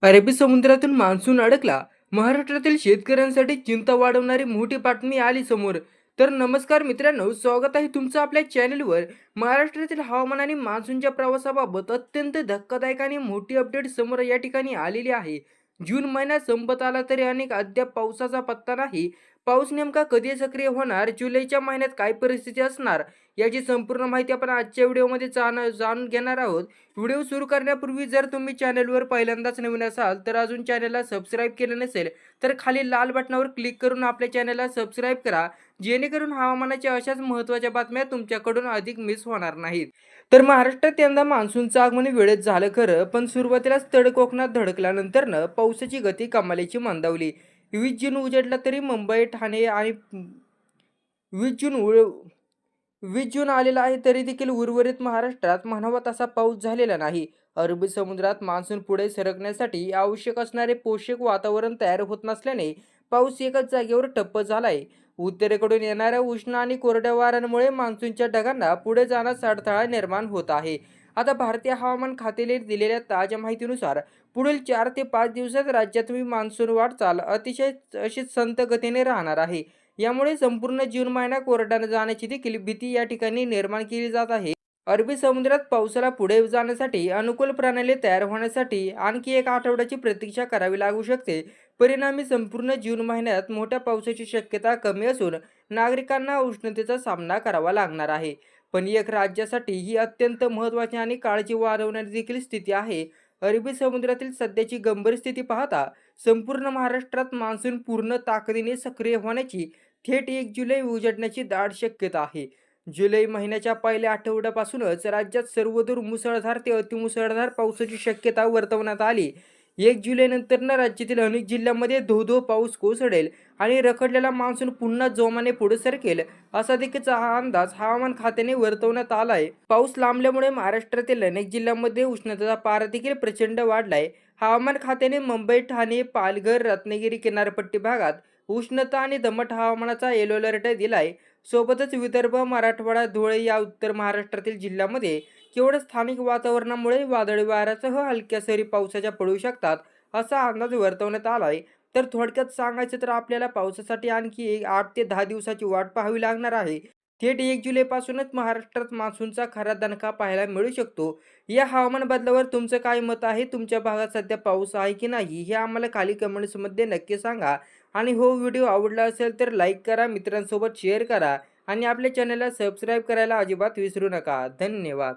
अरबी समुद्रातून मान्सून अडकला. महाराष्ट्रातील शेतकऱ्यांसाठी चिंता वाढवणारी मोठी बातमी आली समोर. तर नमस्कार मित्रांनो, स्वागत आहे तुमचं आपल्या चॅनलवर. महाराष्ट्रातील हवामान आणि मान्सूनच्या प्रवासाबाबत अत्यंत धक्कादायक आणि मोठी अपडेट समोर या ठिकाणी आलेली आहे. जून महिना संपत आला तरी अनेक अद्याप पावसाचा पत्ता नाही. पाऊस नेमका कधी सक्रिय होणार, जुलैच्या महिन्यात काय परिस्थिती असणार, याची संपूर्ण माहिती आपण आजच्या व्हिडिओमध्ये जाणून घेणार आहोत. व्हिडिओ सुरू करण्यापूर्वी जर तुम्ही चॅनलवर पहिल्यांदाच नवीन असाल तर अजून चॅनलला सबस्क्राईब केलं नसेल तर खाली लाल बटनावर क्लिक करून आपल्या चॅनलला सबस्क्राईब करा, जेणेकरून हवामानाच्या अशाच महत्त्वाच्या बातम्या तुमच्याकडून अधिक मिस होणार नाहीत. तर महाराष्ट्रात यंदा मान्सूनचं आगमन वेळेत झालं खरं, पण सुरुवातीलाच तड कोकणात धडकल्यानंतरनं पावसाची गती कमालीची मंदावली. 20 जून उजेडला तरी मुंबई, ठाणे आणि 20 जून 20 जून आलेला आहे तरी देखील उर्वरित महाराष्ट्रात म्हणावा तसा पाऊस झालेला नाही. अरबी समुद्रात मान्सून पुढे सरकण्यासाठी आवश्यक असणारे पोषक वातावरण तयार होत नसल्याने पाऊस एकाच जागेवर ठप्प झालाय. उत्तरेकडून येणाऱ्या उष्ण आणि कोरड्या वाऱ्यांमुळे मान्सूनच्या ढगांना पुढे जाण्यास अडथळा निर्माण होत आहे. आता भारतीय हवामान खात्याने दिलेल्या ताज्या माहितीनुसार पुढील 4 ते 5 दिवसात राज्यात मान्सून वाटचाल अतिशय अशीच संथ गतीने राहणार आहे. यामुळे संपूर्ण जून महिना कोरडा जाण्याची देखील भीती या ठिकाणी निर्माण केली जात आहे. अरबी समुद्रात पावसाला पुढे जाण्यासाठी अनुकूल प्रणाली तयार होण्यासाठी आणखी एक आठवड्याची प्रतीक्षा करावी लागू शकते. परिणामी संपूर्ण जून महिन्यात मोठ्या पावसाची शक्यता कमी असून नागरिकांना उष्णतेचा सामना करावा लागणार आहे. पण एक राज्यासाठी ही अत्यंत महत्त्वाची आणि काळजी वाढवणारी देखील स्थिती आहे. अरबी समुद्रातील सध्याची गंभीर स्थिती पाहता संपूर्ण महाराष्ट्रात मान्सून पूर्ण ताकदीने सक्रिय होण्याची थेट 1 जुलै उजडण्याची दाट शक्यता आहे. जुलै महिन्याच्या पहिल्या आठवड्यापासूनच राज्यात सर्वदूर मुसळधार ते अतिमुसळधार पावसाची शक्यता वर्तवण्यात आली. 1 जुलैनंतर राज्यातील अनेक जिल्ह्यांमध्ये धो-धो पाऊस कोसळेल आणि रखडलेला मान्सून पुन्हा जोमाने पुढे सरकेल, असा देखील अंदाज हवामान खात्याने वर्तवण्यात आलाय. पाऊस लांबल्यामुळे महाराष्ट्रातील अनेक जिल्ह्यांमध्ये उष्णतेचा पारा देखील प्रचंड वाढलाय. हवामान खात्याने मुंबई, ठाणे, पालघर, रत्नागिरी किनारपट्टी भागात उष्णता आणि दमट हवामानाचा येलो अलर्ट दिलाय. सोबतच विदर्भ, मराठवाडा, धुळे या उत्तर महाराष्ट्रातील जिल्ह्यांमध्ये केवळ स्थानिक वातावरणामुळे वादळी वाऱ्यासह हलक्या सरी पावसाच्या पडू शकतात, असा अंदाज वर्तवण्यात आलाय. तर थोडक्यात सांगायचं तर आपल्याला पावसासाठी आणखी 8 ते 10 दिवसाची वाट पाहावी लागणार आहे. थेट 1 जुलैपासूनच महाराष्ट्रात मान्सूनचा खरा दणका पाहायला मिळू शकतो. या हवामान बदलावर तुमचं काय मत आहे? तुमच्या भागात सध्या पाऊस आहे की नाही? हे आम्हाला खाली कमेंट्समध्ये नक्की सांगा. आणि हो, व्हिडिओ आवडला असेल तर लाईक करा, मित्रांसोबत शेअर करा आणि आपल्या चॅनलला सबस्क्राईब करायला अजिबात विसरू नका. धन्यवाद.